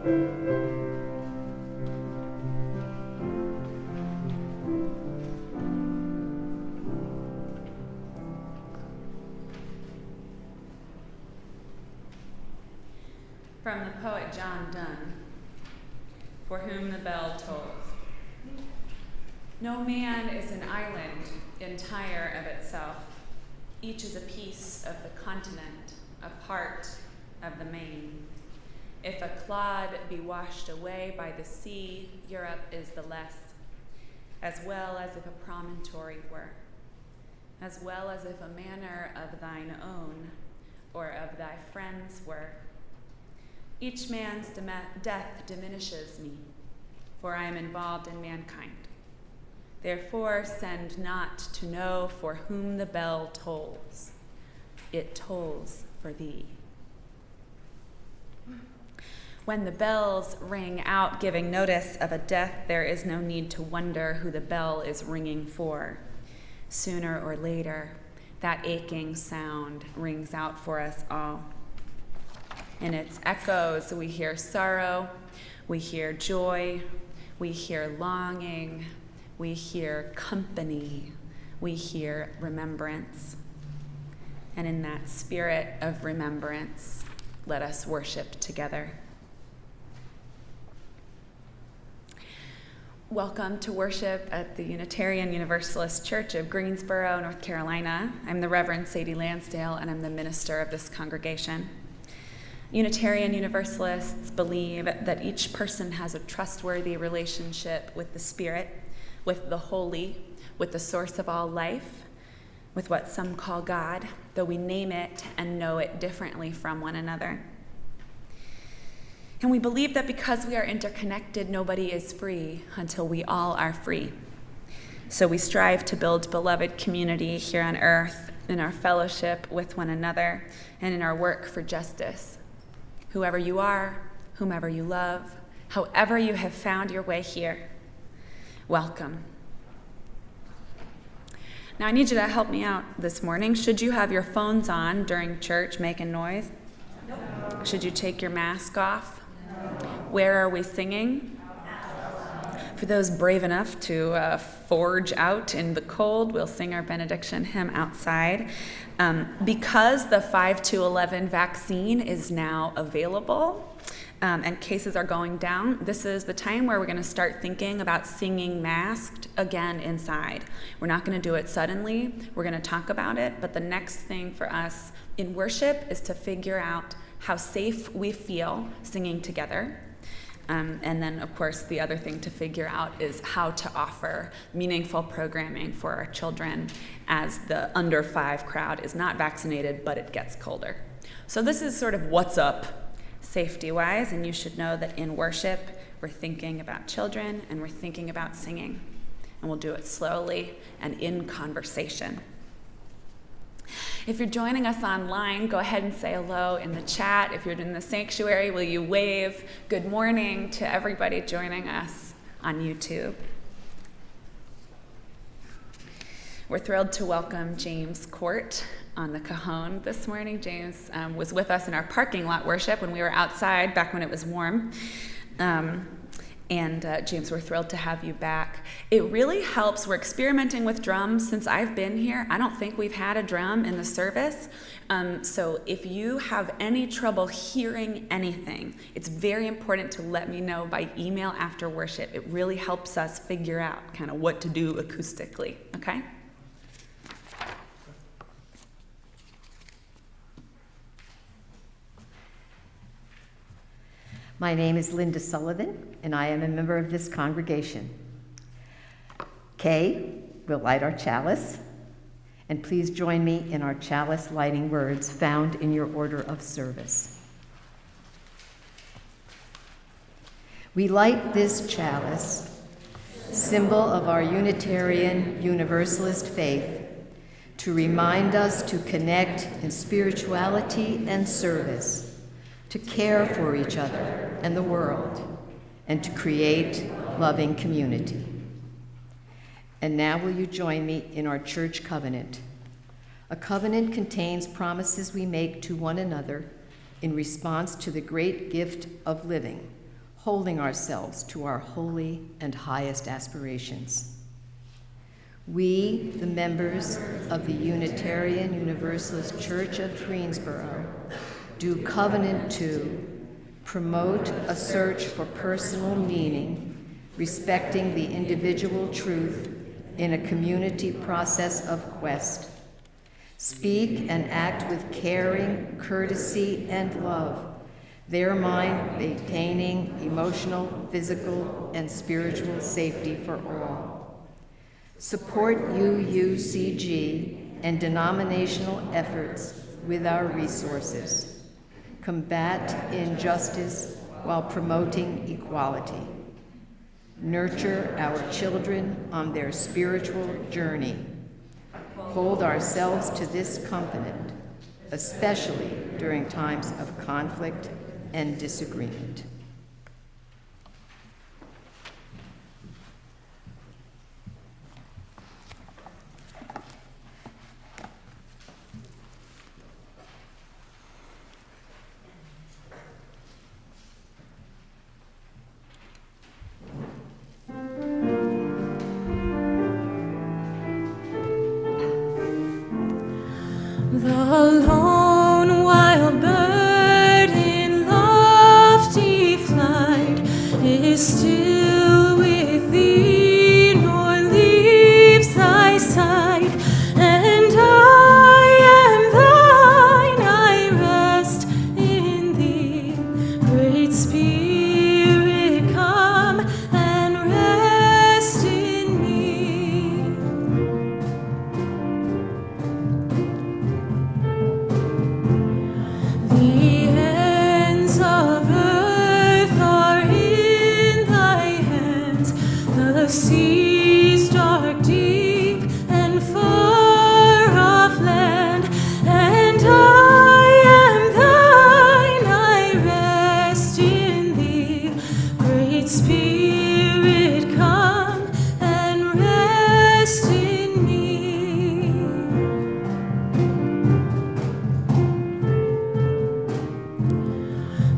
From the poet John Donne, for whom the bell tolls. No man is an island entire of itself. Each is a piece of the continent, a part of the main. If a clod be washed away by the sea, Europe is the less, as well as if a promontory were, as well as if a manor of thine own or of thy friends were. Each man's death diminishes me, for I am involved in mankind. Therefore, send not to know for whom the bell tolls. It tolls for thee. When the bells ring out giving notice of a death, there is no need to wonder who the bell is ringing for. Sooner or later, that aching sound rings out for us all. In its echoes, we hear sorrow, we hear joy, we hear longing, we hear company, we hear remembrance. And in that spirit of remembrance, let us worship together. Welcome to worship at the Unitarian Universalist Church of Greensboro, North Carolina. I'm the Reverend Sadie Lansdale, and I'm the minister of this congregation. Unitarian Universalists believe that each person has a trustworthy relationship with the Spirit, with the holy, with the source of all life, with what some call God, though we name it and know it differently from one another. And we believe that because we are interconnected, nobody is free until we all are free. So we strive to build beloved community here on earth in our fellowship with one another and in our work for justice. Whoever you are, whomever you love, however you have found your way here, welcome. Now I need you to help me out this morning. Should you have your phones on during church making noise? No. Should you take your mask off? No. Where are we singing? For those brave enough to forge out in the cold, we'll sing our benediction hymn outside. Because the 5 to 11 vaccine is now available and cases are going down, this is the time where we're going to start thinking about singing masked again inside. We're not going to do it suddenly. We're going to talk about it. But the next thing for us in worship is to figure out how safe we feel singing together. And then, of course, the other thing to figure out is how to offer meaningful programming for our children as the under 5 crowd is not vaccinated, but it gets colder. So this is sort of what's up safety-wise, and you should know that in worship, we're thinking about children and we're thinking about singing. And we'll do it slowly and in conversation. If you're joining us online, go ahead and say hello in the chat. If you're in the sanctuary, will you wave good morning to everybody joining us on YouTube? We're thrilled to welcome James Court on the cajon this morning. James was with us in our parking lot worship when we were outside back when it was warm. And James, we're thrilled to have you back. It really helps. We're experimenting with drums since I've been here. I don't think we've had a drum in the service. So if you have any trouble hearing anything, it's very important to let me know by email after worship. It really helps us figure out kind of what to do acoustically, okay? My name is Linda Sullivan, and I am a member of this congregation. Kay will light our chalice, and please join me in our chalice lighting words found in your order of service. We light this chalice, symbol of our Unitarian Universalist faith, to remind us to connect in spirituality and service, to care for each other and the world, and to create loving community. And now will you join me in our church covenant? A covenant contains promises we make to one another in response to the great gift of living, holding ourselves to our holy and highest aspirations. We, the members of the Unitarian Universalist Church of Greensboro, do covenant to promote a search for personal meaning, respecting the individual truth in a community process of quest. Speak and act with caring, courtesy, and love, thereby maintaining emotional, physical, and spiritual safety for all. Support UUCG and denominational efforts with our resources. Combat injustice while promoting equality. Nurture our children on their spiritual journey. Hold ourselves to this covenant, especially during times of conflict and disagreement. The lone wild bird in lofty flight is still with thee, nor leaves thy side. And I am thine, I rest in thee. Great Spirit, come and rest in me. The ends of earth are in thy hands, the seas dark, deep, and far off land. And I am thine, I rest in thee. Great Spirit, come and rest in me.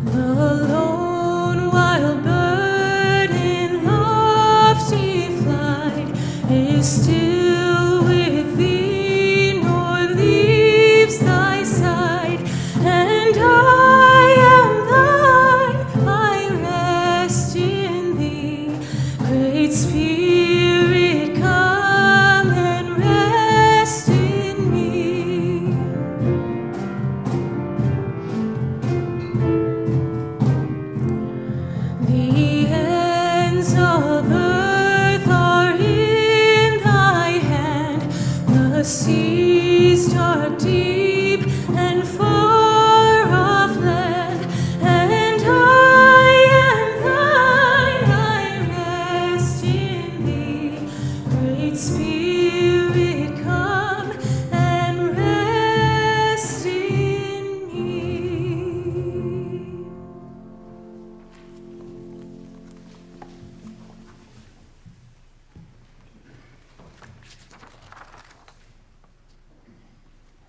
The lone wild bird in lofty flight is still with thee, nor leaves thy side. And I am thine, I rest in thee. Great Spirit, come and rest in me. The ends of earth are in thy hand, the seas dark, deep, and far off land. And I am thine, I rest in thee. Great Spirit, come and rest in me.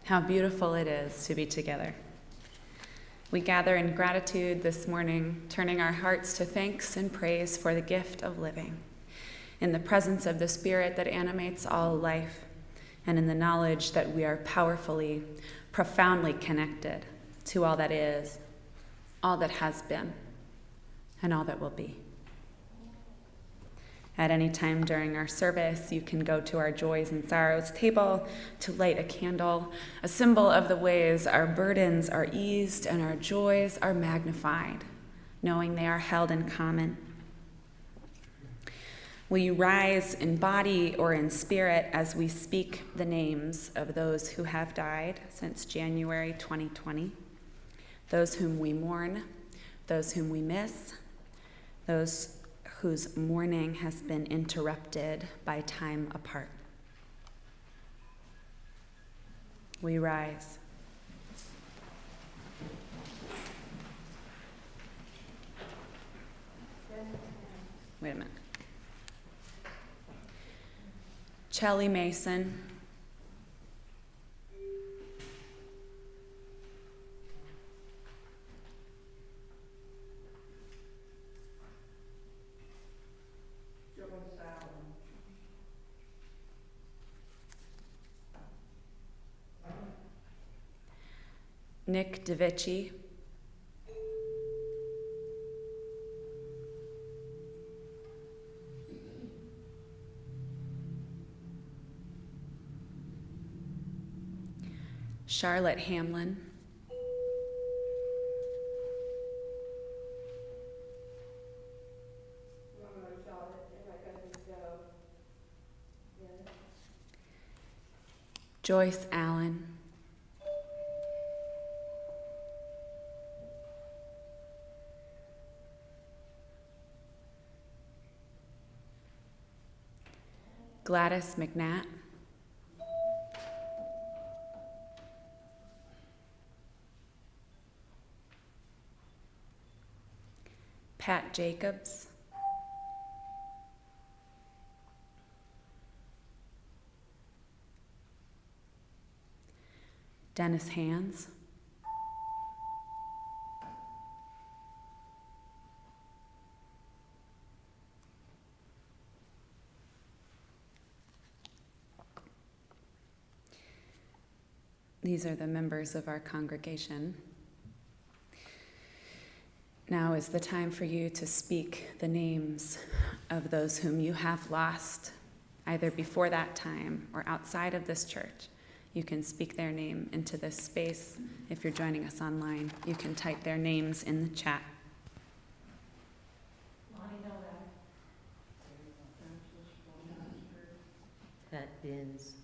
How beautiful it is to be together. We gather in gratitude this morning, turning our hearts to thanks and praise for the gift of living, in the presence of the Spirit that animates all life, and in the knowledge that we are powerfully, profoundly connected to all that is, all that has been, and all that will be. At any time during our service, you can go to our Joys and Sorrows table to light a candle, a symbol of the ways our burdens are eased and our joys are magnified, knowing they are held in common. Will you rise in body or in spirit as we speak the names of those who have died since January 2020, those whom we mourn, those whom we miss, those whose mourning has been interrupted by time apart. We rise. Wait a minute. Chelly Mason. Nick DeVicci, Charlotte Hamlin, Joyce Allen, Gladys McNatt, Pat Jacobs, Dennis Hands, these are the members of our congregation. Now is the time for you to speak the names of those whom you have lost, either before that time or outside of this church. You can speak their name into this space. If you're joining us online, you can type their names in the chat. Pat Binns.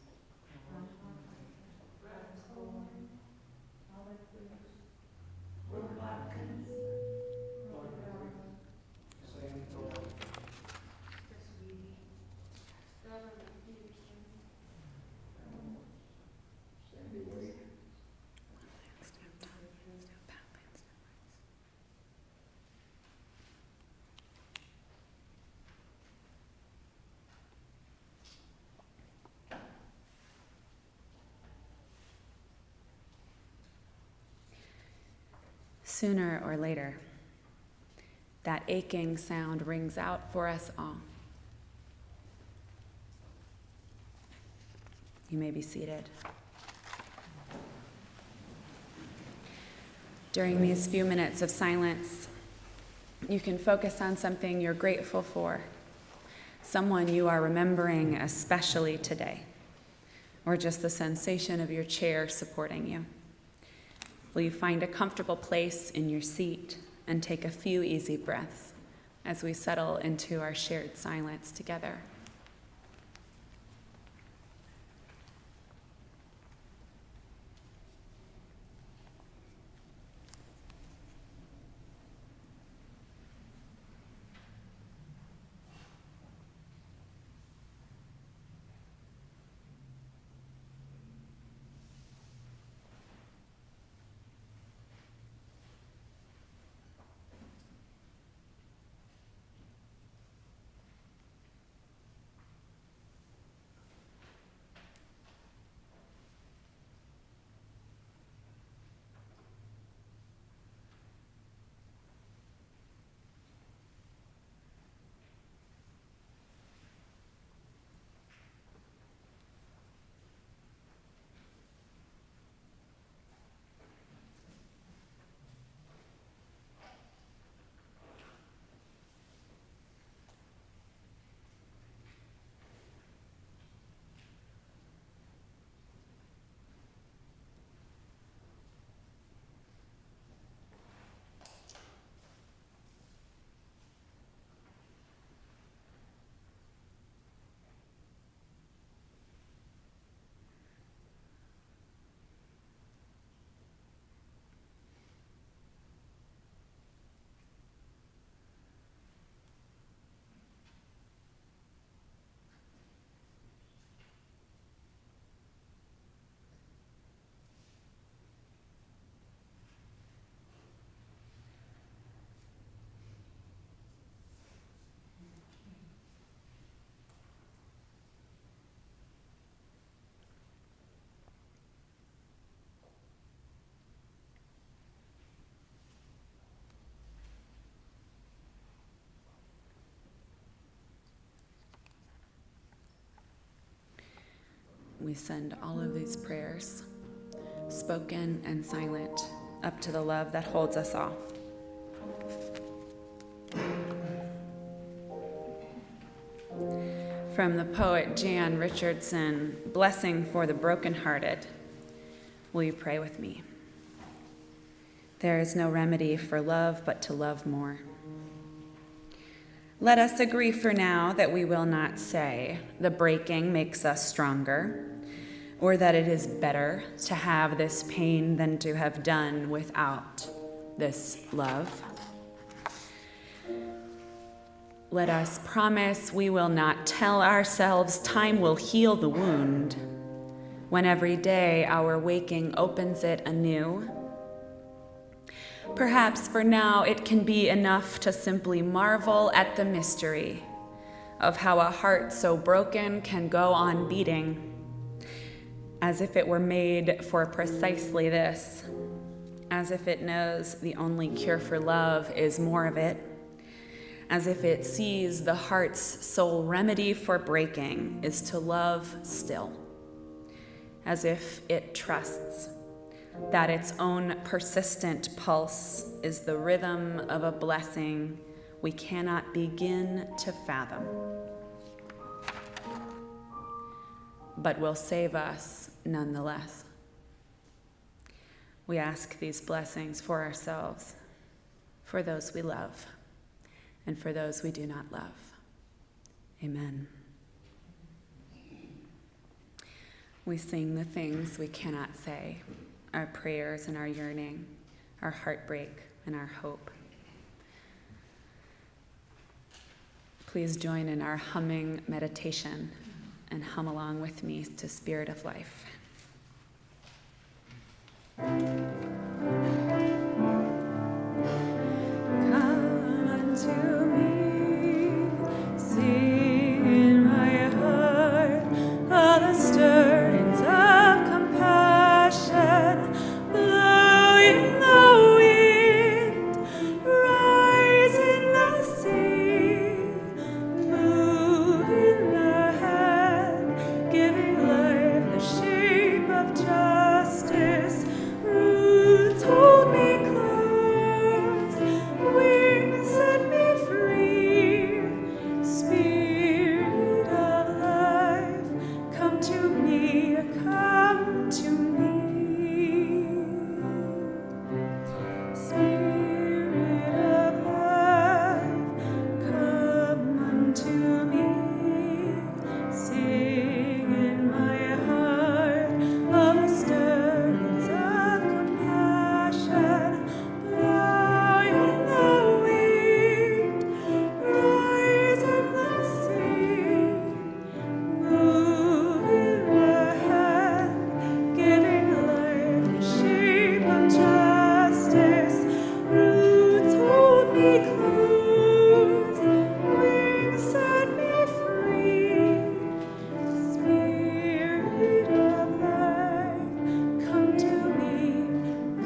Sooner or later, that aching sound rings out for us all. You may be seated. During these few minutes of silence, you can focus on something you're grateful for, someone you are remembering especially today, or just the sensation of your chair supporting you. Will you find a comfortable place in your seat and take a few easy breaths as we settle into our shared silence together? We send all of these prayers, spoken and silent, up to the love that holds us all. From the poet Jan Richardson, Blessing for the Brokenhearted. Will you pray with me? There is no remedy for love but to love more. Let us agree for now that we will not say the breaking makes us stronger, or that it is better to have this pain than to have done without this love. Let us promise we will not tell ourselves time will heal the wound, when every day our waking opens it anew. Perhaps for now it can be enough to simply marvel at the mystery of how a heart so broken can go on beating, as if it were made for precisely this, as if it knows the only cure for love is more of it, as if it sees the heart's sole remedy for breaking is to love still, as if it trusts that its own persistent pulse is the rhythm of a blessing we cannot begin to fathom, but will save us nonetheless. We ask these blessings for ourselves, for those we love, and for those we do not love. Amen. We sing the things we cannot say, our prayers and our yearning, our heartbreak and our hope. Please join in our humming meditation and hum along with me to Spirit of Life. Come unto me, sing in my heart all the stirrings of compassion, blow in the wind, rise in the sea, move in the hand, giving life the shape of justice. Roots hold me close, wings set me free. Spirit of life, come to me, come to me. Spirit of life, come unto me. Sing in my heart all the stirrings of compassion. Blow in the wind, rise in the sea, move in the hand, giving life the shape of justice. Roots hold me close, wings set me free. Spirit of life, come to me,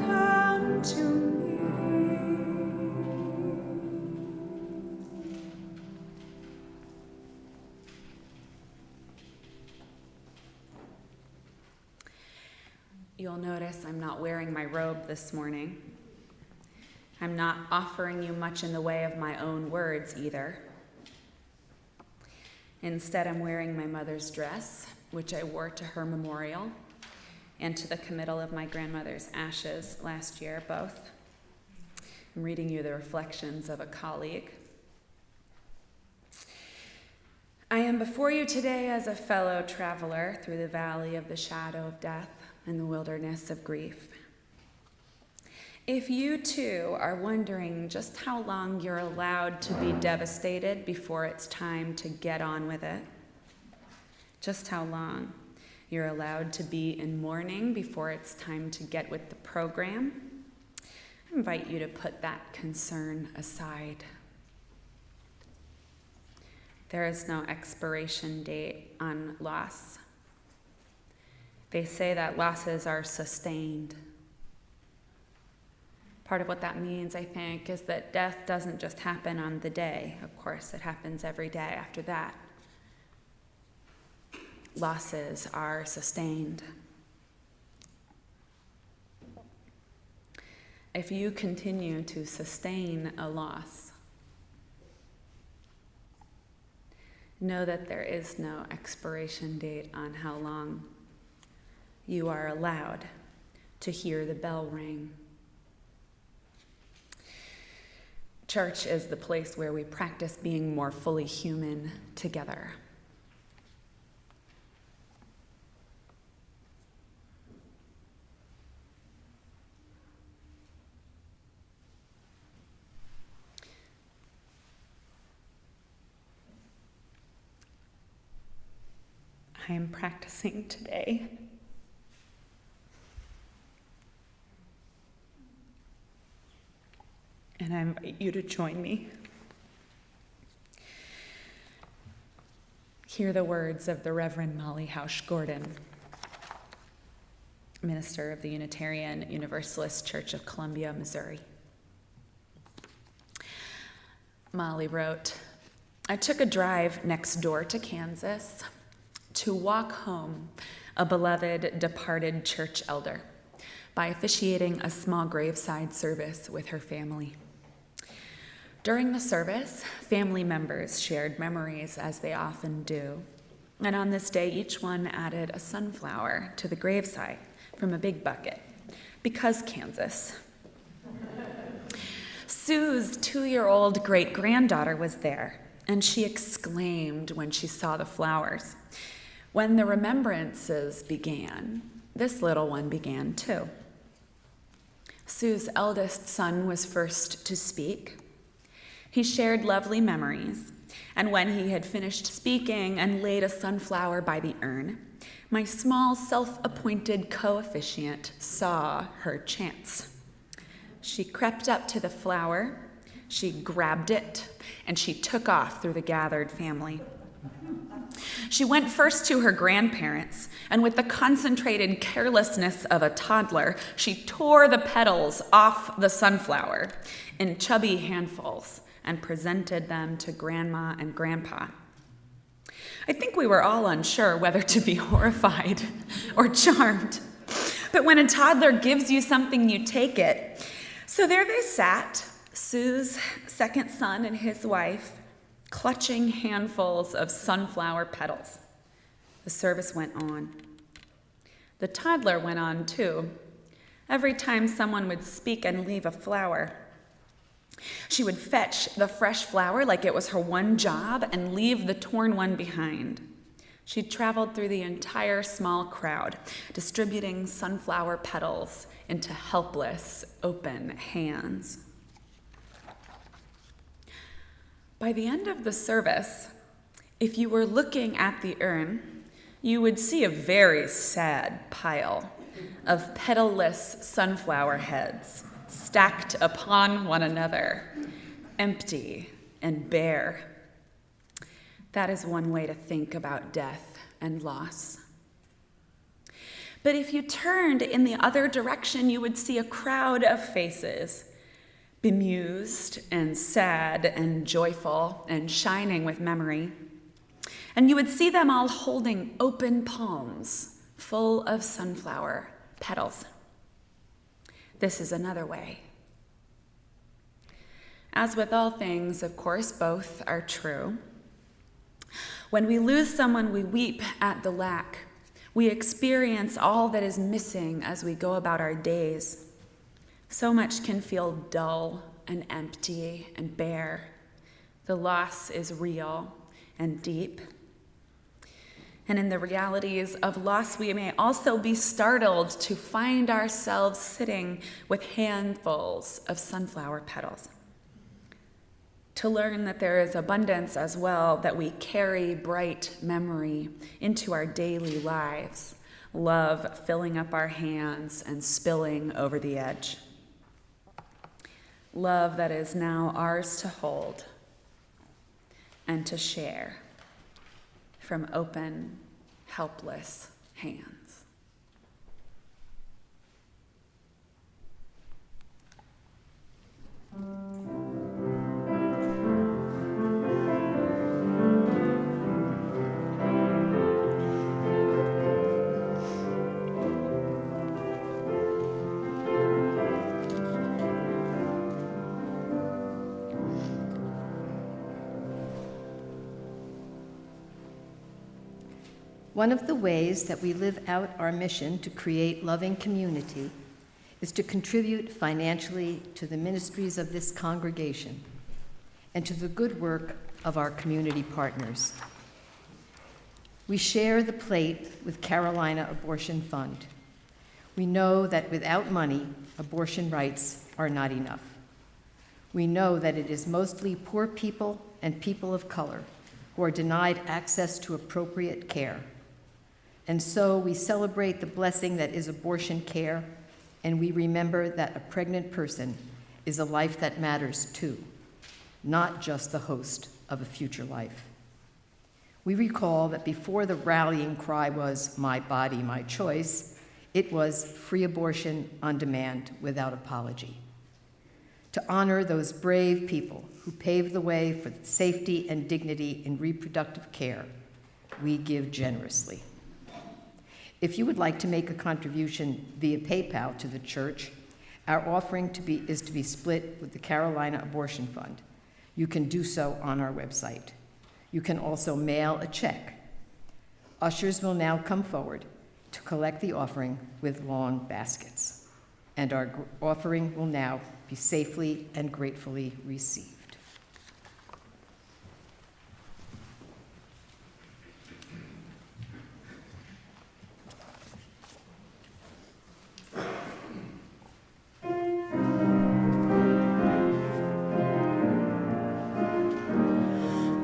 come to me. You'll notice I'm not wearing my robe this morning. I'm not offering you much in the way of my own words either. Instead, I'm wearing my mother's dress, which I wore to her memorial and to the committal of my grandmother's ashes last year, both. I'm reading you the reflections of a colleague. I am before you today as a fellow traveler through the valley of the shadow of death and the wilderness of grief. If you too are wondering just how long you're allowed to be devastated before it's time to get on with it, just how long you're allowed to be in mourning before it's time to get with the program, I invite you to put that concern aside. There is no expiration date on loss. They say that losses are sustained. Part of what that means, I think, is that death doesn't just happen on the day. Of course, it happens every day after that. Losses are sustained. if you continue to sustain a loss, know that there is no expiration date on how long you are allowed to hear the bell ring. Church is the place where we practice being more fully human together. I am practicing today. And I invite you to join me. Hear the words of the Reverend Molly Hausch Gordon, minister of the Unitarian Universalist Church of Columbia, Missouri. Molly wrote, "I took a drive next door to Kansas to walk home a beloved departed church elder by officiating a small graveside service with her family. During the service, family members shared memories as they often do, and on this day each one added a sunflower to the graveside from a big bucket, because Kansas. Sue's 2-year-old great-granddaughter was there, and she exclaimed when she saw the flowers. When the remembrances began, this little one began too. Sue's eldest son was first to speak. He shared lovely memories, and when he had finished speaking and laid a sunflower by the urn, my small self-appointed co-officiant saw her chance. She crept up to the flower, she grabbed it, and she took off through the gathered family. She went first to her grandparents, and with the concentrated carelessness of a toddler, she tore the petals off the sunflower in chubby handfuls and presented them to Grandma and Grandpa. I think we were all unsure whether to be horrified or charmed. But when a toddler gives you something, you take it. So there they sat, Sue's second son and his wife, clutching handfuls of sunflower petals. The service went on. The toddler went on too. Every time someone would speak and leave a flower, she would fetch the fresh flower like it was her one job and leave the torn one behind. She traveled through the entire small crowd, distributing sunflower petals into helpless, open hands. By the end of the service, if you were looking at the urn, you would see a very sad pile of petalless sunflower heads stacked upon one another, empty and bare. That is one way to think about death and loss. But if you turned in the other direction, you would see a crowd of faces, bemused and sad and joyful and shining with memory. And you would see them all holding open palms full of sunflower petals. This is another way. As with all things, of course, both are true. When we lose someone, we weep at the lack. We experience all that is missing as we go about our days. So much can feel dull and empty and bare. The loss is real and deep. And in the realities of loss, we may also be startled to find ourselves sitting with handfuls of sunflower petals. To learn that there is abundance as well, that we carry bright memory into our daily lives, love filling up our hands and spilling over the edge. Love that is now ours to hold and to share from open, helpless hands. One of the ways that we live out our mission to create loving community is to contribute financially to the ministries of this congregation and to the good work of our community partners. We share the plate with Carolina Abortion Fund. We know that without money, abortion rights are not enough. We know that it is mostly poor people and people of color who are denied access to appropriate care. And so we celebrate the blessing that is abortion care, and we remember that a pregnant person is a life that matters too, not just the host of a future life. We recall that before the rallying cry was "my body, my choice," it was free abortion on demand without apology. To honor those brave people who paved the way for safety and dignity in reproductive care, we give generously. If you would like to make a contribution via PayPal to the church, our offering is to be split with the Carolina Abortion Fund. You can do so on our website. You can also mail a check. Ushers will now come forward to collect the offering with long baskets, and our offering will now be safely and gratefully received.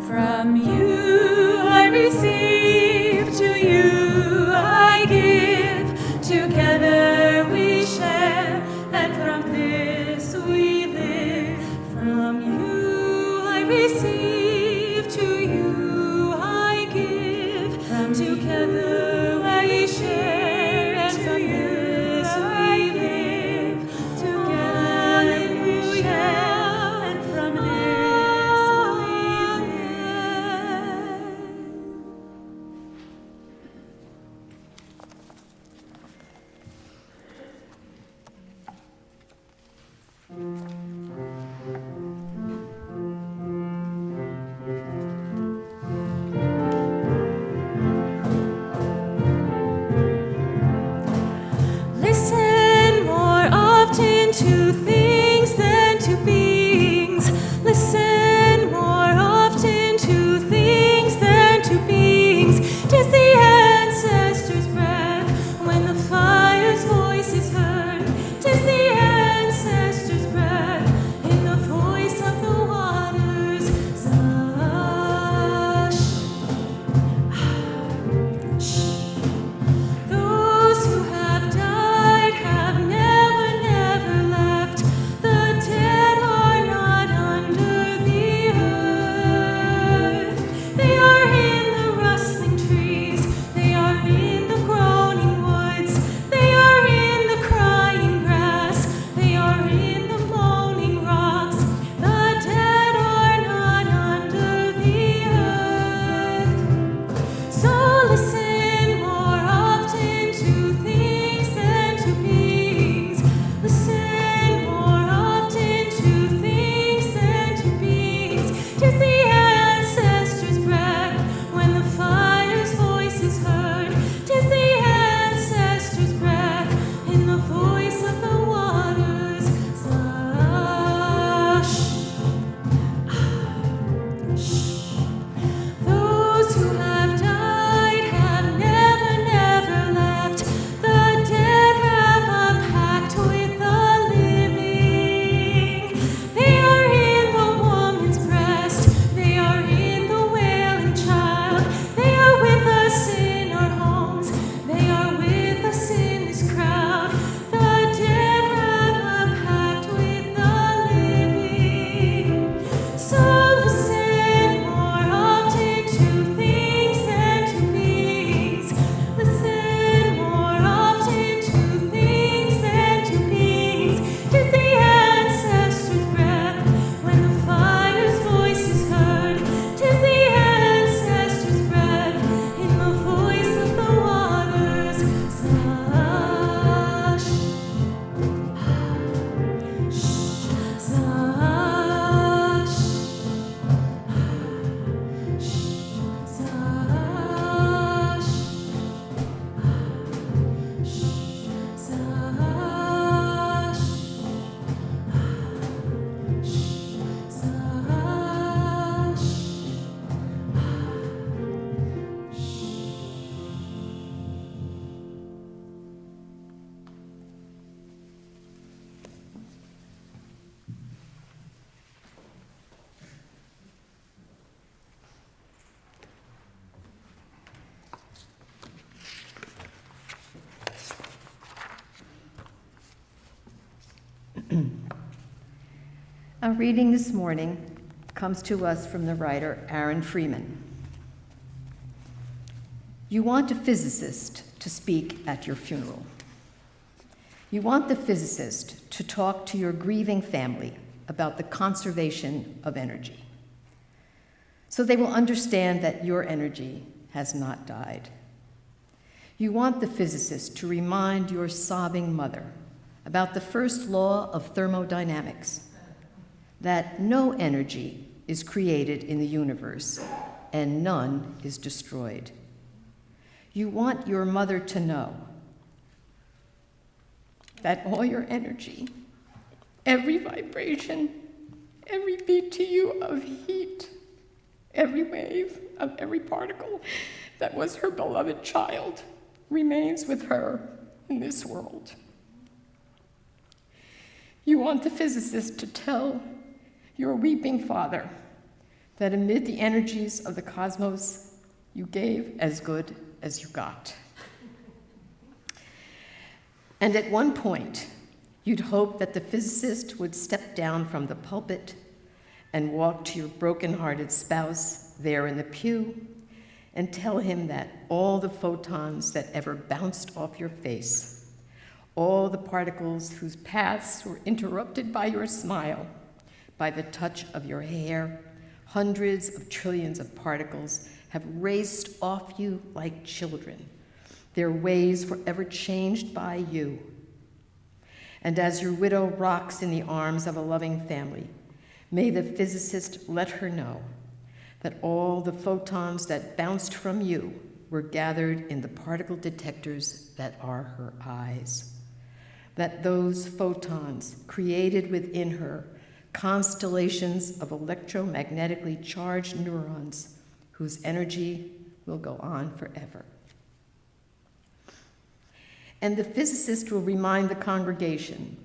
From you I receive, to you I give, together we share, and from this we live. From you I receive, to you I give, together we share, and from this we live. Together we share, and from this we live. Our reading this morning comes to us from the writer Aaron Freeman. You want a physicist to speak at your funeral. You want the physicist to talk to your grieving family about the conservation of energy, so they will understand that your energy has not died. You want the physicist to remind your sobbing mother about the first law of thermodynamics, that no energy is created in the universe and none is destroyed. You want your mother to know that all your energy, every vibration, every beat to you of heat, every wave of every particle that was her beloved child remains with her in this world. You want the physicist to tell your weeping father that amid the energies of the cosmos, you gave as good as you got. And at one point, you'd hope that the physicist would step down from the pulpit and walk to your broken-hearted spouse there in the pew and tell him that all the photons that ever bounced off your face, all the particles whose paths were interrupted by your smile, by the touch of your hair, hundreds of trillions of particles have raced off you like children, their ways forever changed by you. And as your widow rocks in the arms of a loving family, may the physicist let her know that all the photons that bounced from you were gathered in the particle detectors that are her eyes, that those photons created within her constellations of electromagnetically charged neurons whose energy will go on forever. And the physicist will remind the congregation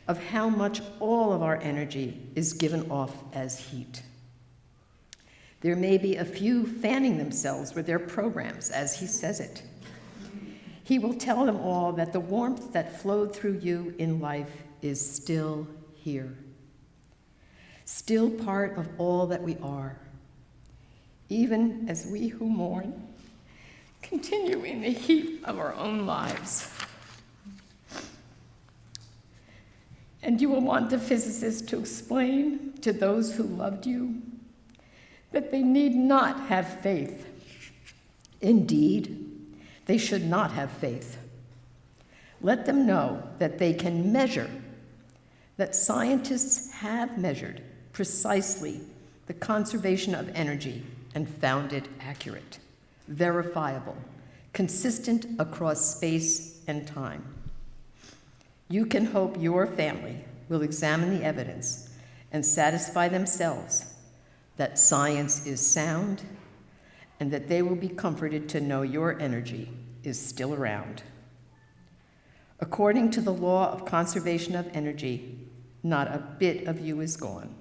of how much all of our energy is given off as heat. There may be a few fanning themselves with their programs, as he says it. He will tell them all that the warmth that flowed through you in life is still here, still part of all that we are, even as we who mourn continue in the heat of our own lives. And you will want the physicist to explain to those who loved you that they need not have faith. Indeed, they should not have faith. Let them know that they can measure, that scientists have measured precisely the conservation of energy and found it accurate, verifiable, consistent across space and time. You can hope your family will examine the evidence and satisfy themselves that science is sound and that they will be comforted to know your energy is still around. According to the law of conservation of energy, not a bit of you is gone.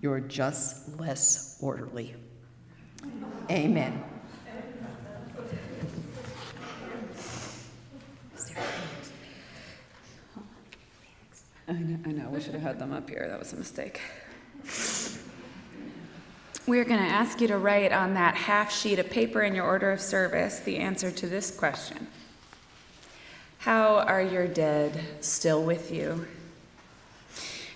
You're just less orderly. Amen. I know, we should have had them up here. That was a mistake. We're going to ask you to write on that half sheet of paper in your order of service the answer to this question. How are your dead still with you?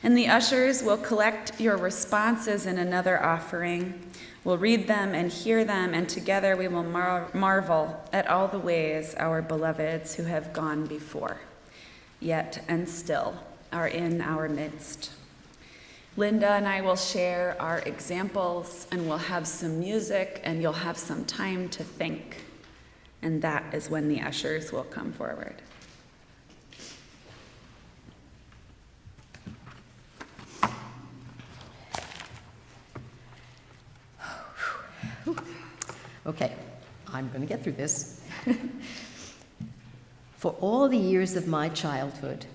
And the ushers will collect your responses in another offering. We'll read them and hear them, and together we will marvel at all the ways our beloveds who have gone before, yet and still are in our midst. Linda and I will share our examples, and we'll have some music, and you'll have some time to think. And that is when the ushers will come forward. Okay, I'm going to get through this. For all the years of my childhood,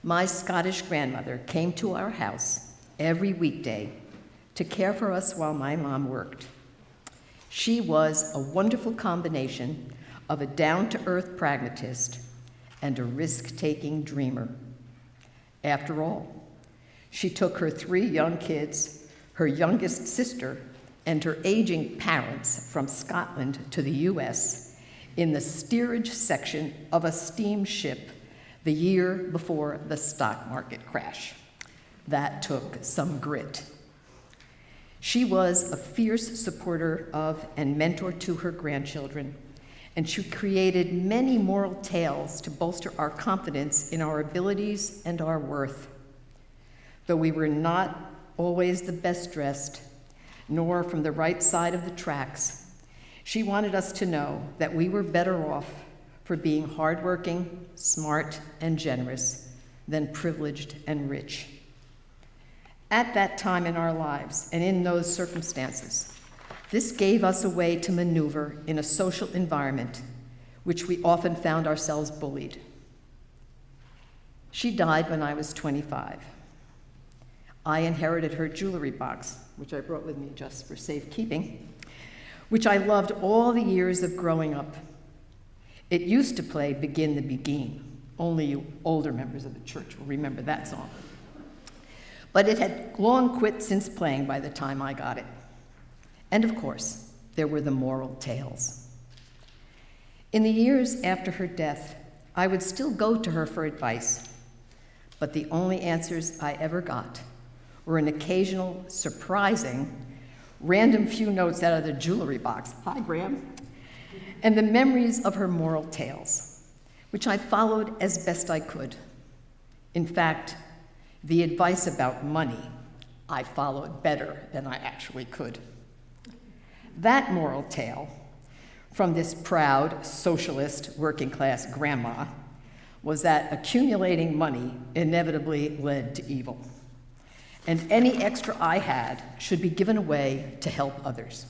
my Scottish grandmother came to our house every weekday to care for us while my mom worked. She was a wonderful combination of a down-to-earth pragmatist and a risk-taking dreamer. After all, She took her 3 young kids, her youngest sister, and her aging parents from Scotland to the US in the steerage section of a steamship the year before the stock market crash. That took some grit. She was a fierce supporter of and mentor to her grandchildren, and she created many moral tales to bolster our confidence in our abilities and our worth. Though we were not always the best dressed, nor from the right side of the tracks, she wanted us to know that we were better off for being hardworking, smart, and generous than privileged and rich. At that time in our lives and in those circumstances, this gave us a way to maneuver in a social environment which we often found ourselves bullied. She died when I was 25. I inherited her jewelry box, which I brought with me just for safekeeping, which I loved all the years of growing up. It used to play Begin the Begin. Only you older members of the church will remember that song. But it had long quit since playing by the time I got it. And of course, there were the moral tales. In the years after her death, I would still go to her for advice, but the only answers I ever got were an occasional, surprising, random few notes out of the jewelry box, hi, Graham, and the memories of her moral tales, which I followed as best I could. In fact, the advice about money I followed better than I actually could. That moral tale from this proud, socialist, working-class grandma was that accumulating money inevitably led to evil, and any extra I had should be given away to help others.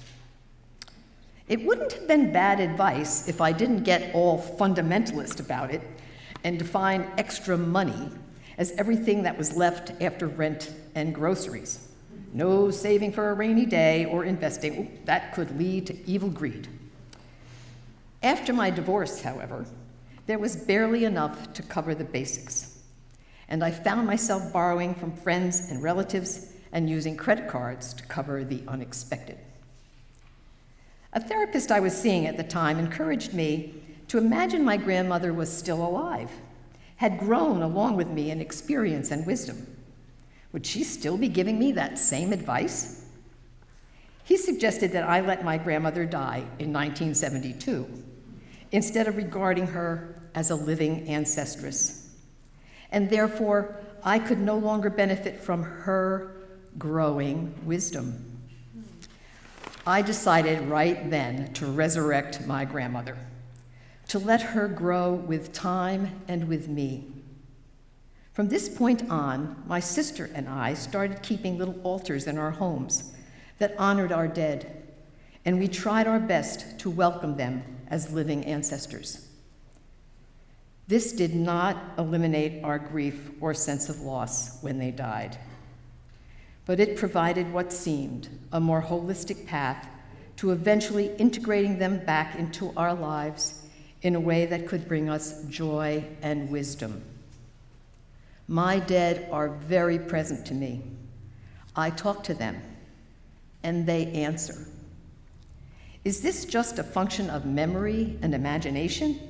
It wouldn't have been bad advice if I didn't get all fundamentalist about it and define extra money as everything that was left after rent and groceries. No saving for a rainy day or investing. Ooh, that could lead to evil greed. After my divorce, however, there was barely enough to cover the basics, and I found myself borrowing from friends and relatives and using credit cards to cover the unexpected. A therapist I was seeing at the time encouraged me to imagine my grandmother was still alive, had grown along with me in experience and wisdom. Would she still be giving me that same advice? He suggested that I let my grandmother die in 1972, instead of regarding her as a living ancestress. And therefore, I could no longer benefit from her growing wisdom. I decided right then to resurrect my grandmother, to let her grow with time and with me. From this point on, my sister and I started keeping little altars in our homes that honored our dead, and we tried our best to welcome them as living ancestors. This did not eliminate our grief or sense of loss when they died, but it provided what seemed a more holistic path to eventually integrating them back into our lives in a way that could bring us joy and wisdom. My dead are very present to me. I talk to them, and they answer. Is this just a function of memory and imagination?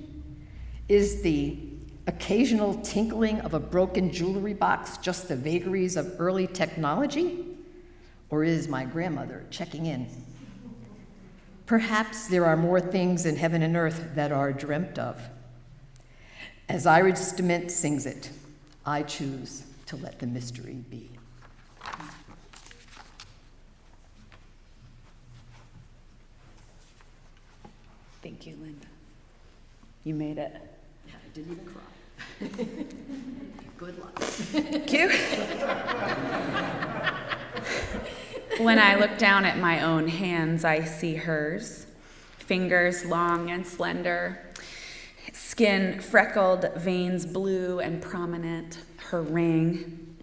Is the occasional tinkling of a broken jewelry box just the vagaries of early technology? Or is my grandmother checking in? Perhaps there are more things in heaven and earth that are dreamt of. As Irish Dement sings it, I choose to let the mystery be. Thank you, Linda. You made it. I didn't even cry. Good luck. Thank you. When I look down at my own hands, I see hers. Fingers long and slender, skin freckled, veins blue and prominent, her ring.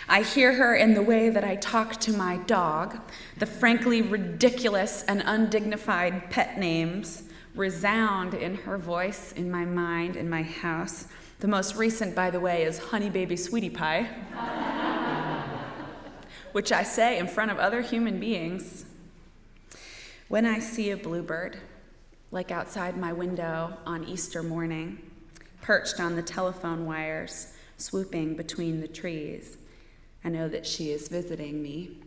I hear her in the way that I talk to my dog. The frankly ridiculous and undignified pet names resound in her voice, in my mind, in my house. The most recent, by the way, is Honey Baby Sweetie Pie. which I say in front of other human beings. When I see a bluebird, like outside my window on Easter morning, perched on the telephone wires, swooping between the trees, I know that she is visiting me.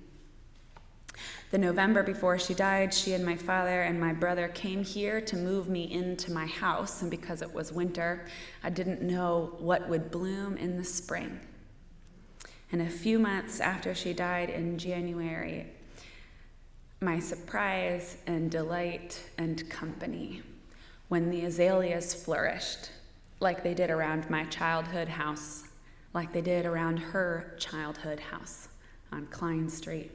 The November before she died, she and my father and my brother came here to move me into my house, and because it was winter, I didn't know what would bloom in the spring. And a few months after she died in January, my surprise and delight and company when the azaleas flourished, like they did around my childhood house, like they did around her childhood house on Klein Street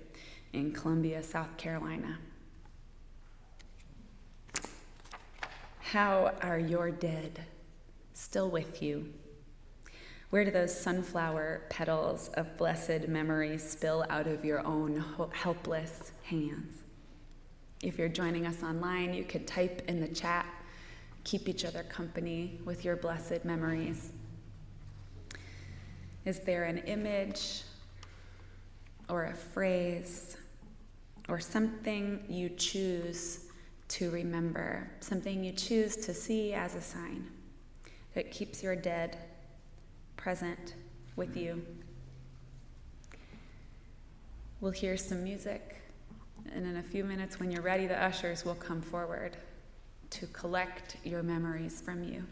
in Columbia, South Carolina. How are your dead still with you? Where do those sunflower petals of blessed memory spill out of your own helpless hands? If you're joining us online, you could type in the chat, keep each other company with your blessed memories. Is there an image or a phrase or something you choose to remember, something you choose to see as a sign that keeps your dead present with you? We'll hear some music, and in a few minutes, when you're ready, the ushers will come forward to collect your memories from you.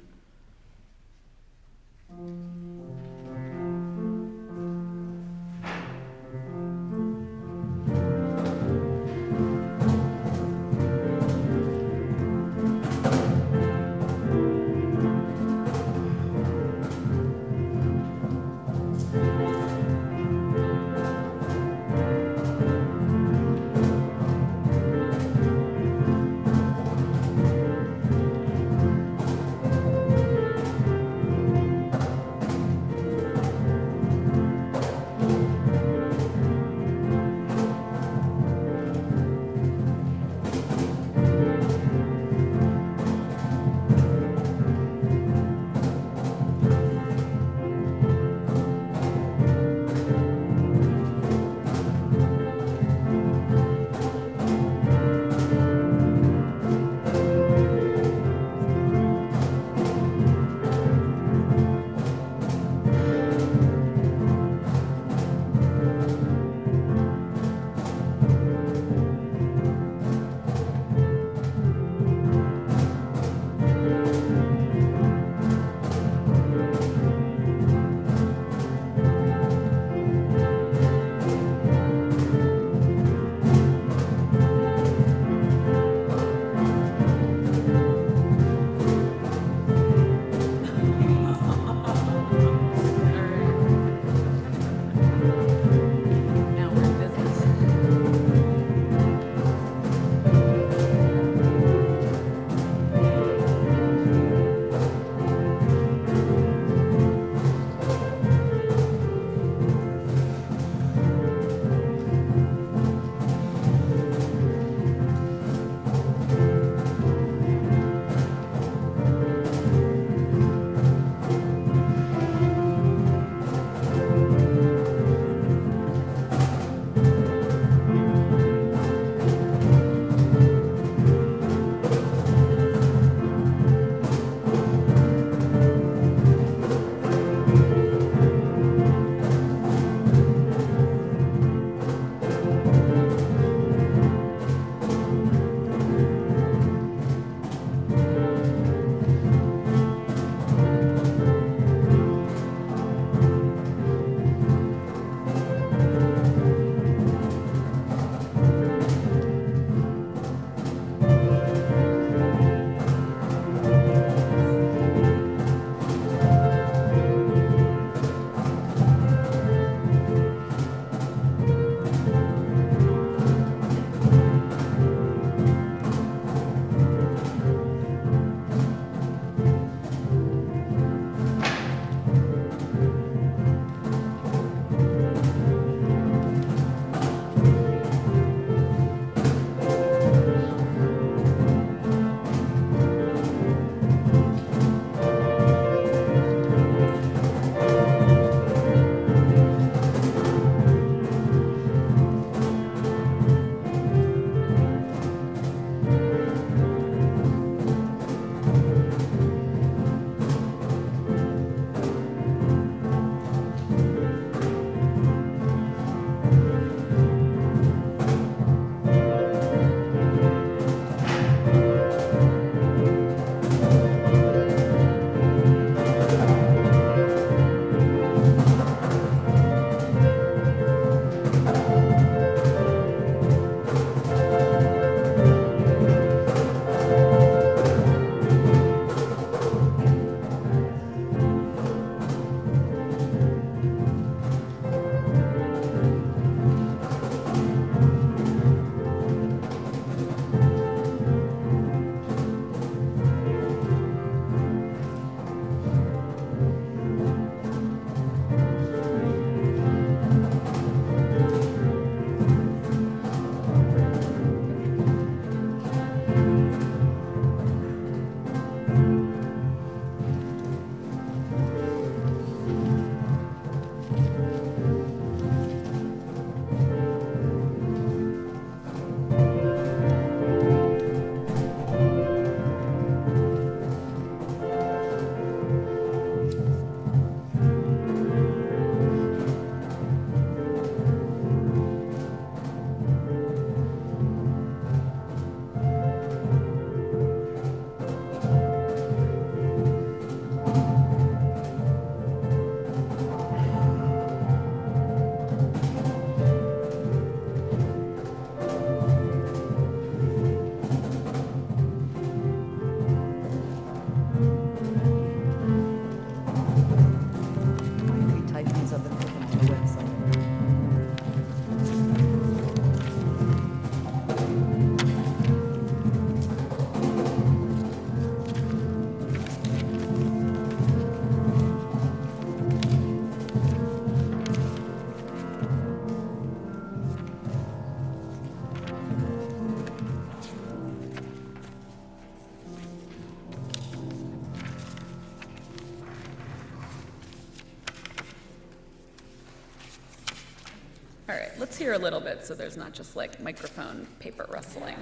Let's hear a little bit so there's not just like microphone paper rustling.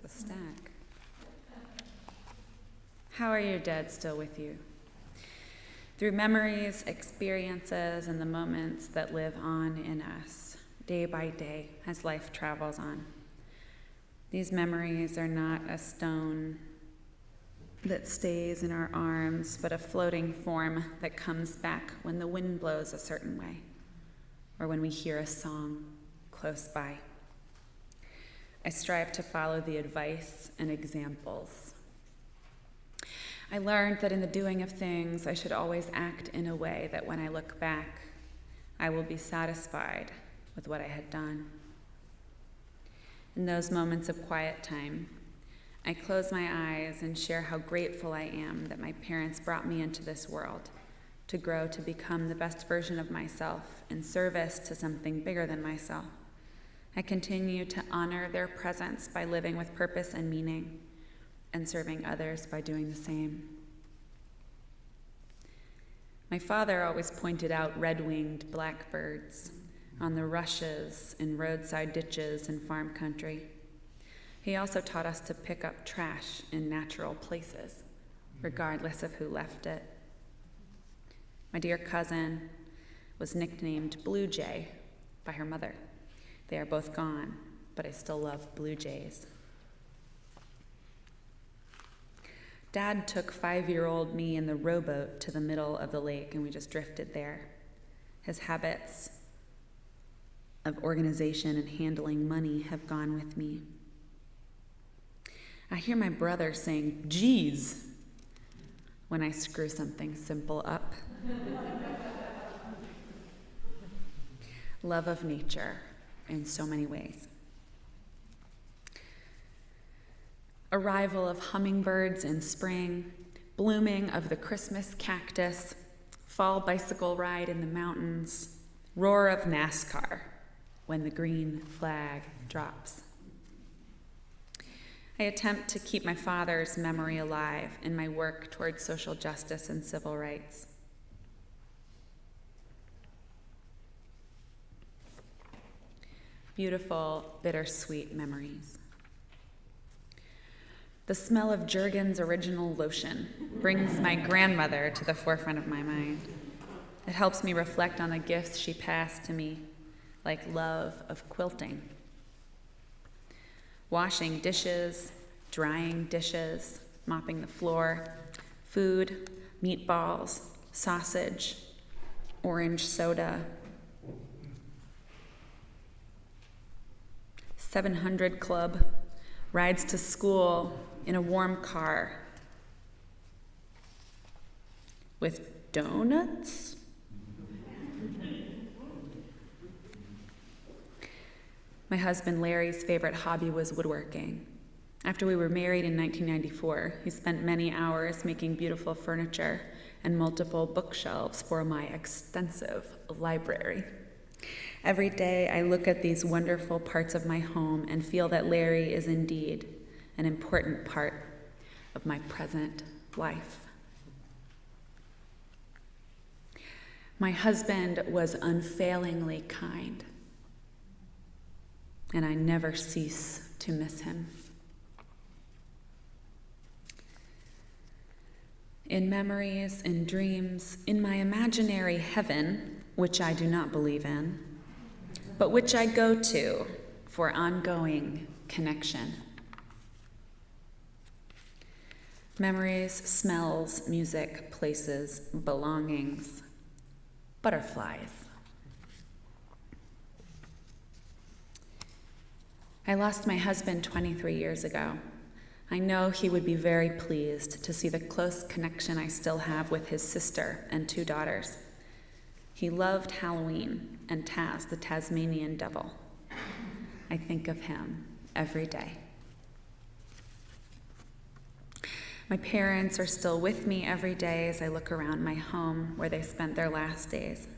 A stack. How are your dead still with you? Through memories, experiences, and the moments that live on in us, day by day, as life travels on. These memories are not a stone that stays in our arms, but a floating form that comes back when the wind blows a certain way, or when we hear a song close by. I strive to follow the advice and examples. I learned that in the doing of things, I should always act in a way that when I look back, I will be satisfied with what I had done. In those moments of quiet time, I close my eyes and share how grateful I am that my parents brought me into this world to grow to become the best version of myself in service to something bigger than myself. I continue to honor their presence by living with purpose and meaning, and serving others by doing the same. My father always pointed out red-winged blackbirds on the rushes in roadside ditches and farm country. He also taught us to pick up trash in natural places, regardless of who left it. My dear cousin was nicknamed Blue Jay by her mother. They are both gone, but I still love blue jays. Dad took 5-year-old me in the rowboat to the middle of the lake, and we just drifted there. His habits of organization and handling money have gone with me. I hear my brother saying, "Geez," when I screw something simple up. Love of nature in so many ways. Arrival of hummingbirds in spring, blooming of the Christmas cactus, fall bicycle ride in the mountains, roar of NASCAR when the green flag drops. I attempt to keep my father's memory alive in my work towards social justice and civil rights. Beautiful, bittersweet memories. The smell of Jergens original lotion brings my grandmother to the forefront of my mind. It helps me reflect on the gifts she passed to me, like love of quilting. Washing dishes, drying dishes, mopping the floor, food, meatballs, sausage, orange soda. 700 Club, rides to school in a warm car with donuts. My husband Larry's favorite hobby was woodworking. After we were married in 1994, he spent many hours making beautiful furniture and multiple bookshelves for my extensive library. Every day I look at these wonderful parts of my home and feel that Larry is indeed an important part of my present life. My husband was unfailingly kind, and I never cease to miss him. In memories, in dreams, in my imaginary heaven, which I do not believe in, but which I go to for ongoing connection. Memories, smells, music, places, belongings, butterflies. I lost my husband 23 years ago. I know he would be very pleased to see the close connection I still have with his sister and 2 daughters. He loved Halloween and Taz, the Tasmanian devil. I think of him every day. My parents are still with me every day as I look around my home where they spent their last days.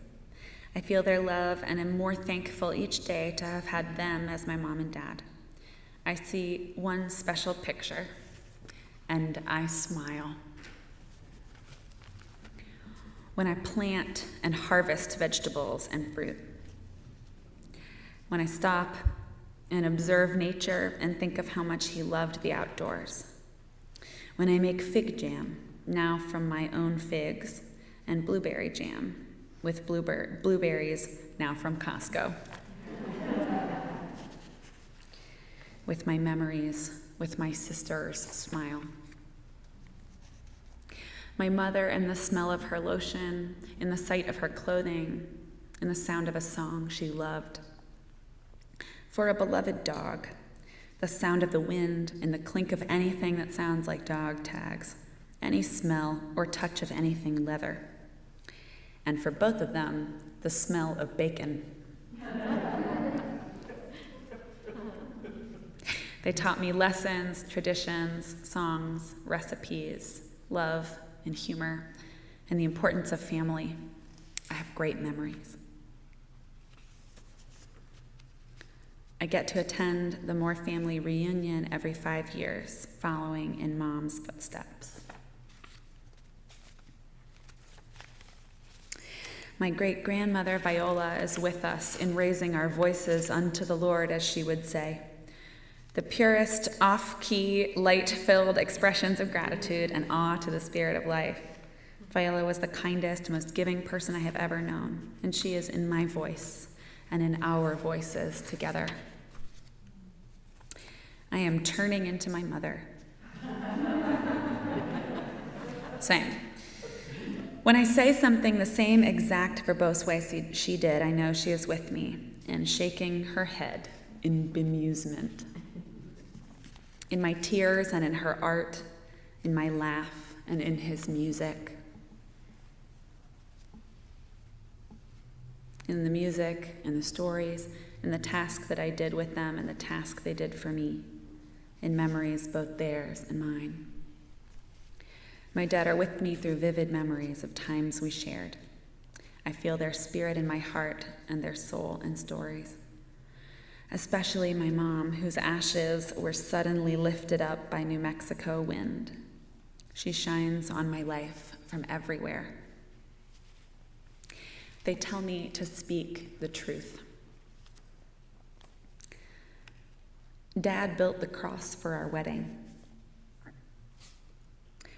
I feel their love and am more thankful each day to have had them as my mom and dad. I see one special picture, and I smile. When I plant and harvest vegetables and fruit. When I stop and observe nature and think of how much he loved the outdoors. When I make fig jam, now from my own figs, and blueberry jam with blueberries, now from Costco. With my memories, with my sister's smile. My mother and the smell of her lotion, in the sight of her clothing, in the sound of a song she loved. For a beloved dog, the sound of the wind and the clink of anything that sounds like dog tags, any smell or touch of anything leather. And for both of them, the smell of bacon. They taught me lessons, traditions, songs, recipes, love, and humor, and the importance of family. I have great memories. I get to attend the Moore family reunion every 5 years, following in Mom's footsteps. My great-grandmother Viola is with us in raising our voices unto the Lord, as she would say. The purest, off-key, light-filled expressions of gratitude and awe to the spirit of life. Viola was the kindest, most giving person I have ever known, and she is in my voice and in our voices together. I am turning into my mother. Same. When I say something the same exact verbose way she did, I know she is with me and shaking her head in bemusement. In my tears and in her art, in my laugh and in his music. In the music and the stories, in the task that I did with them and the task they did for me, in memories both theirs and mine. My dead are with me through vivid memories of times we shared. I feel their spirit in my heart and their soul in stories. Especially my mom, whose ashes were suddenly lifted up by New Mexico wind. She shines on my life from everywhere. They tell me to speak the truth. Dad built the cross for our wedding.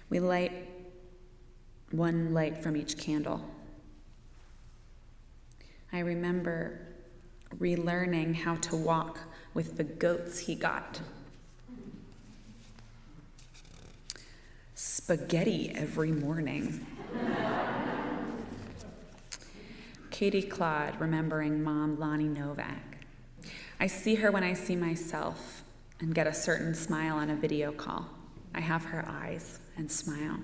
We light one light from each candle. I remember relearning how to walk with the goats he got. Spaghetti every morning. Katie Claude, remembering Mom Lonnie Novak. I see her when I see myself and get a certain smile on a video call. I have her eyes and smile.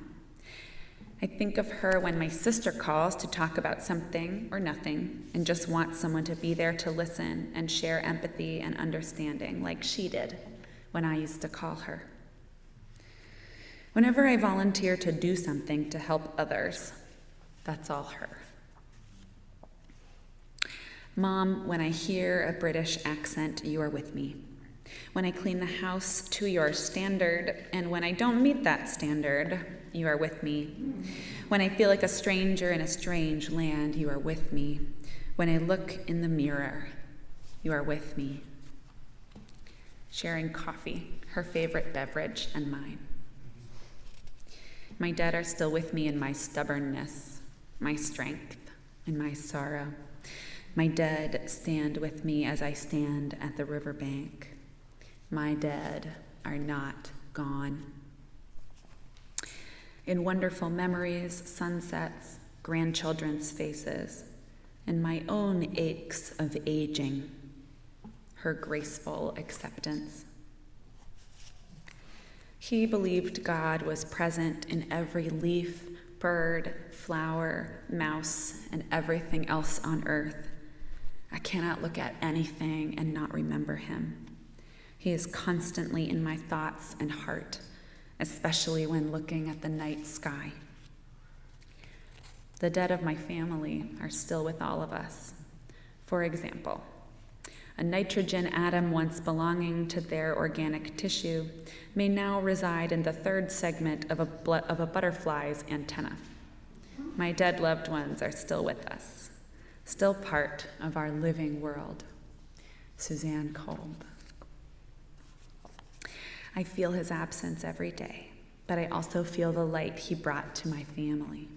I think of her when my sister calls to talk about something or nothing and just wants someone to be there to listen and share empathy and understanding like she did when I used to call her. Whenever I volunteer to do something to help others, that's all her. Mom, when I hear a British accent, you are with me. When I clean the house to your standard, and when I don't meet that standard, you are with me. When I feel like a stranger in a strange land, you are with me. When I look in the mirror, you are with me. Sharing coffee, her favorite beverage, and mine. My dead are still with me in my stubbornness, my strength, and my sorrow. My dead stand with me as I stand at the riverbank. My dead are not gone. In wonderful memories, sunsets, grandchildren's faces, and my own aches of aging, her graceful acceptance. He believed God was present in every leaf, bird, flower, mouse, and everything else on earth. I cannot look at anything and not remember him. He is constantly in my thoughts and heart, especially when looking at the night sky. The dead of my family are still with all of us. For example, a nitrogen atom once belonging to their organic tissue may now reside in the third segment of a butterfly's antenna. My dead loved ones are still with us, still part of our living world. Suzanne Kolb. I feel his absence every day, but I also feel the light he brought to my family.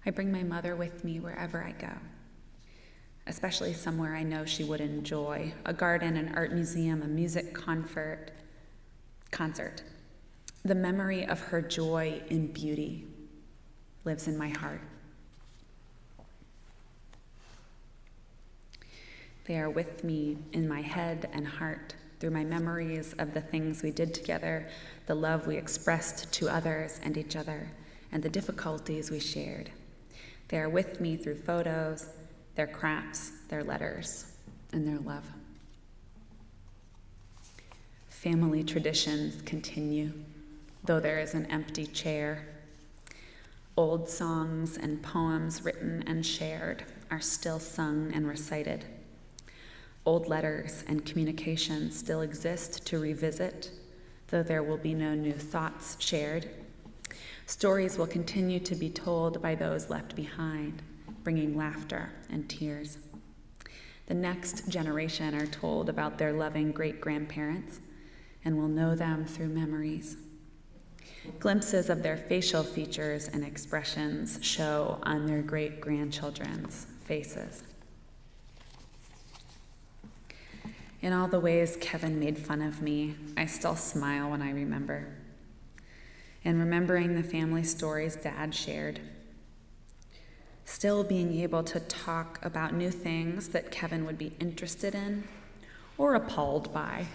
I bring my mother with me wherever I go, especially somewhere I know she would enjoy, a garden, an art museum, a music concert. The memory of her joy in beauty lives in my heart. They are with me in my head and heart through my memories of the things we did together, the love we expressed to others and each other, and the difficulties we shared. They are with me through photos, their crafts, their letters, and their love. Family traditions continue, though there is an empty chair. Old songs and poems written and shared are still sung and recited. Old letters and communications still exist to revisit, though there will be no new thoughts shared. Stories will continue to be told by those left behind, bringing laughter and tears. The next generation are told about their loving great-grandparents and will know them through memories. Glimpses of their facial features and expressions show on their great-grandchildren's faces. In all the ways Kevin made fun of me, I still smile when I remember. And remembering the family stories Dad shared. Still being able to talk about new things that Kevin would be interested in or appalled by.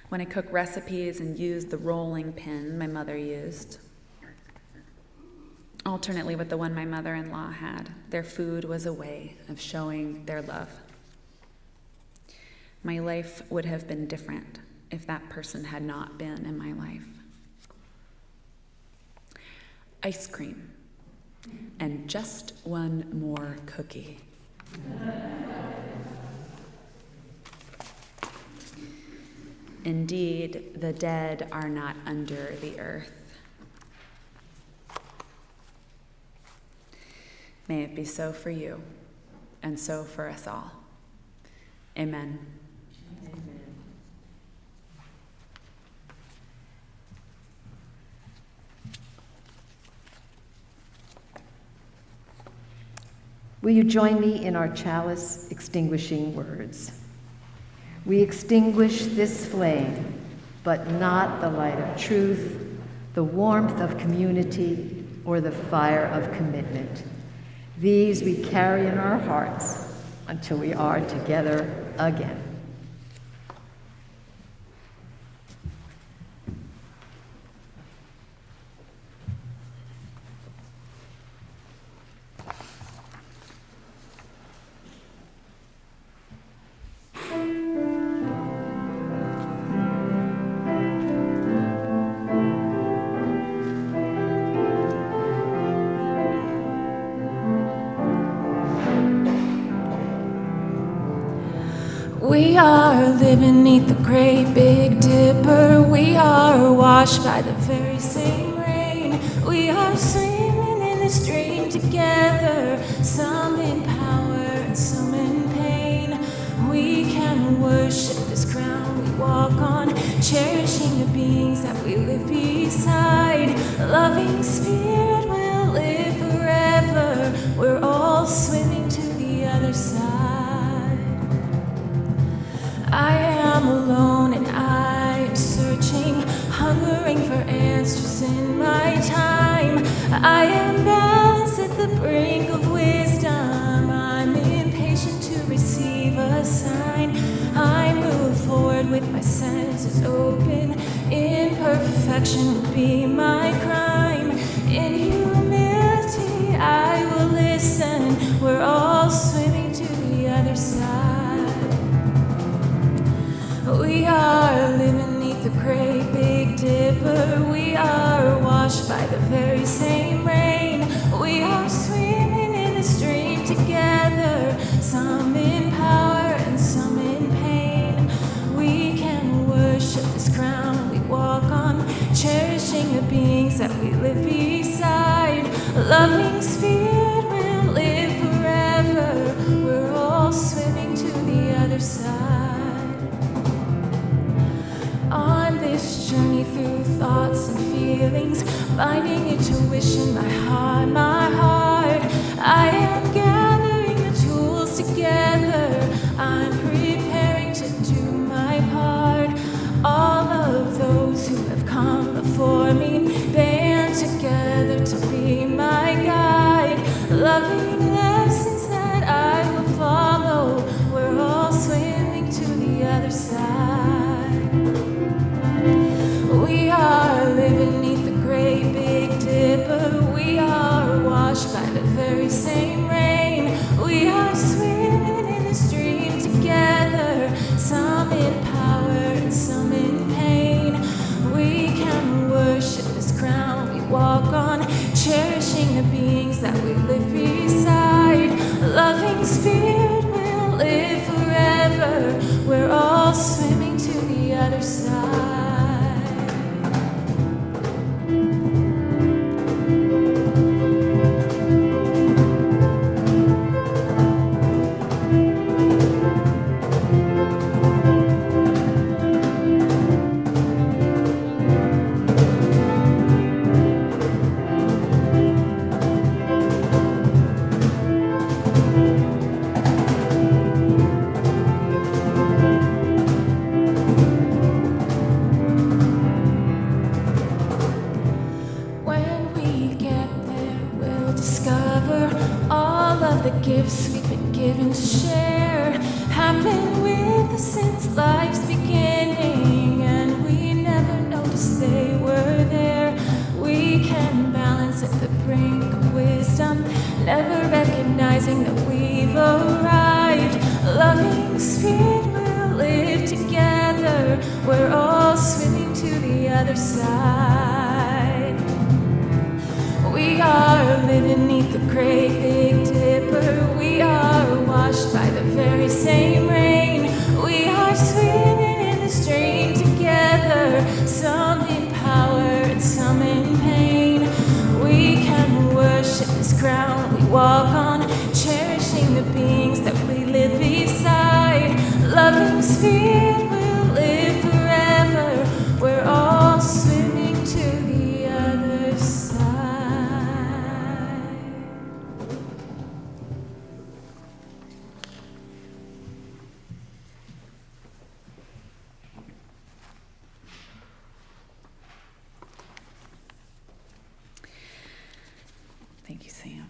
When I cook recipes and use the rolling pin my mother used, alternately with the one my mother-in-law had, their food was a way of showing their love. My life would have been different if that person had not been in my life. Ice cream, and just one more cookie. Indeed, the dead are not under the earth. May it be so for you, and so for us all. Amen. Will you join me in our chalice extinguishing words? We extinguish this flame, but not the light of truth, the warmth of community, or the fire of commitment. These we carry in our hearts until we are together again. We are living neath the great big dipper. We are washed by the very same rain. We are swimming in the stream together, some in power and some in pain. We can worship this ground we walk on, cherishing the beings that we live beside. Loving Spirit will live forever. We're all swimming to the other side. I am alone and I am searching, hungering for answers in my time. I am balanced at the brink of wisdom. I'm impatient to receive a sign. I move forward with my senses open. Imperfection will be my crime. In humility I will listen. We're all swimming to the other side. We are living neath the great big dipper. We are washed by the very same rain. We are swimming in the stream together, some in power and some in pain. We can worship this ground we walk on, cherishing the beings that we live beside. Loving Spirit will live forever. We're all swimming to the other side. On this journey through thoughts and feelings, finding intuition, my heart, I am gathering the tools together. I'm preparing to do my part. All of those who have come before me band together to be my guide. Loving lessons that I will follow. We're all swimming to the other side. We are living neath the great big dipper. We are washed by the very same rain. We are swimming in the stream together, some in power and some in pain. We can worship this ground we walk on, cherishing the beings that we live beside. Loving Spirit will live forever. We're all swimming to the other side. The gifts we've been given to share have been with us since life's beginning, and we never noticed they were there. We can balance at the brink of wisdom, never recognizing that we've arrived. Loving Spirit will live together. We're all swimming to the other side. We are living neath the great big dipper. We are washed by the very same rain. We are swimming in the stream together, some in power and some in pain. We can worship this ground we walk on, cherishing the beings that we live beside. Loving Spirit will live forever. We're all swimming to the other side. Thank you, Sam.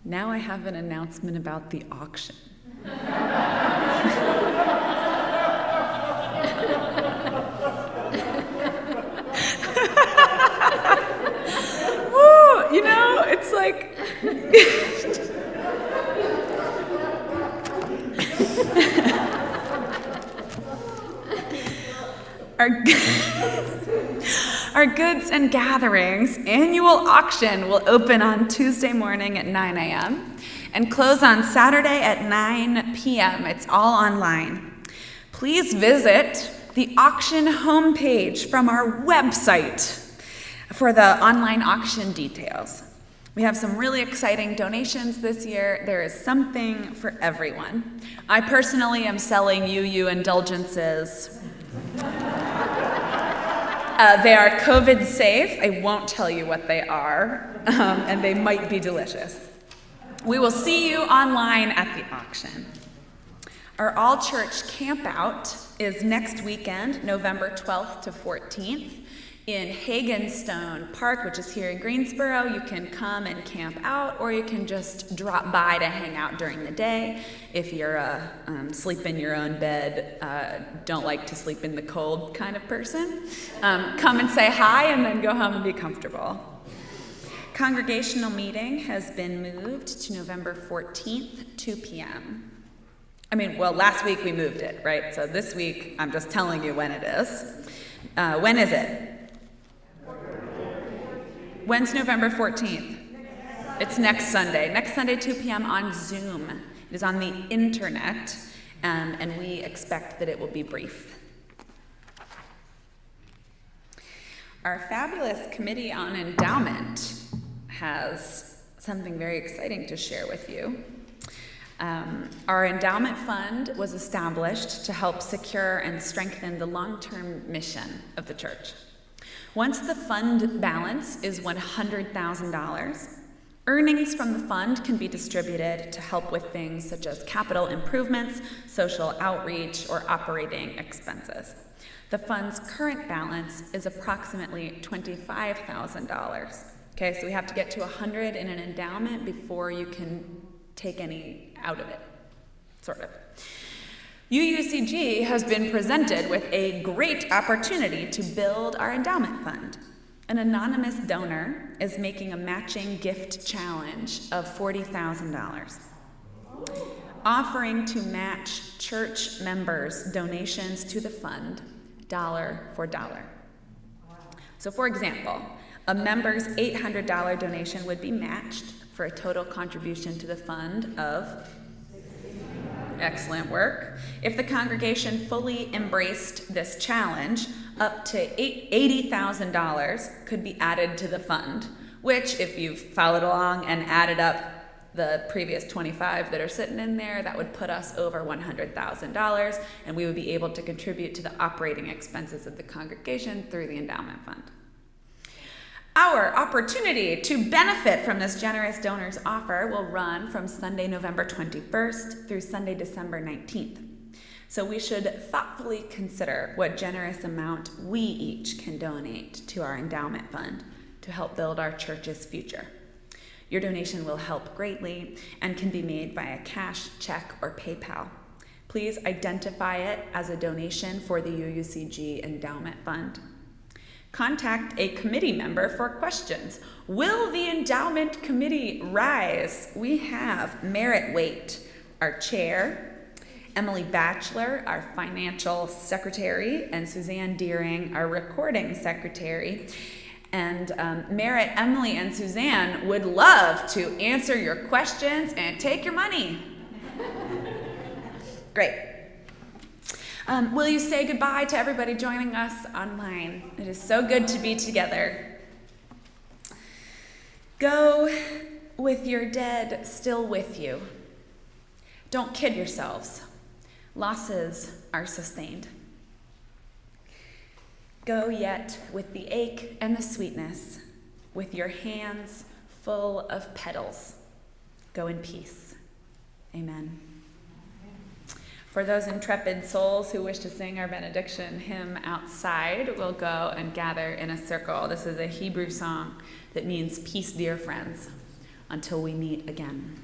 Now I have an announcement about the auction. Woo, you know, it's like Our, our Goods and Gatherings annual auction will open on Tuesday morning at 9 a.m. and close on Saturday at 9 p.m. It's all online. Please visit the auction homepage from our website for the online auction details. We have some really exciting donations this year. There is something for everyone. I personally am selling UU indulgences. They are COVID safe. I won't tell you what they are, and they might be delicious. We will see you online at the auction. Our all-church campout is next weekend, November 12th to 14th, in Hagenstone Park, which is here in Greensboro. You can come and camp out, or you can just drop by to hang out during the day. If you're a sleep in your own bed, don't like to sleep in the cold kind of person, come and say hi and then go home and be comfortable. Congregational meeting has been moved to November 14th, 2 p.m. Last week we moved it, right? So this week, I'm just telling you when it is. When is it? When's November 14th? It's next Sunday. Next Sunday, 2 p.m. on Zoom. It is on the internet, and we expect that it will be brief. Our fabulous Committee on Endowment has something very exciting to share with you. Our endowment fund was established to help secure and strengthen the long-term mission of the church. Once the fund balance is $100,000, earnings from the fund can be distributed to help with things such as capital improvements, social outreach, or operating expenses. The fund's current balance is approximately $25,000. Okay, so we have to get to 100 in an endowment before you can take any out of it, sort of. UUCG has been presented with a great opportunity to build our endowment fund. An anonymous donor is making a matching gift challenge of $40,000, offering to match church members' donations to the fund dollar for dollar. So for example, a member's $800 donation would be matched for a total contribution to the fund of excellent work. If the congregation fully embraced this challenge, up to $80,000 could be added to the fund, which, if you've followed along and added up the previous 25 that are sitting in there, that would put us over $100,000, and we would be able to contribute to the operating expenses of the congregation through the endowment fund. Our opportunity to benefit from this generous donor's offer will run from Sunday, November 21st through Sunday, December 19th. So we should thoughtfully consider what generous amount we each can donate to our endowment fund to help build our church's future. Your donation will help greatly and can be made via cash, check, or PayPal. Please identify it as a donation for the UUCG Endowment Fund. Contact a committee member for questions. Will the endowment committee rise? We have Merritt Waite, our chair, Emily Batchelor, our financial secretary, and Suzanne Deering, our recording secretary. And Merritt, Emily, and Suzanne would love to answer your questions and take your money. Great. Will you say goodbye to everybody joining us online? It is so good to be together. Go with your dead still with you. Don't kid yourselves. Losses are sustained. Go yet with the ache and the sweetness, with your hands full of petals. Go in peace. Amen. For those intrepid souls who wish to sing our benediction hymn outside, we'll go and gather in a circle. This is a Hebrew song that means peace, dear friends, until we meet again.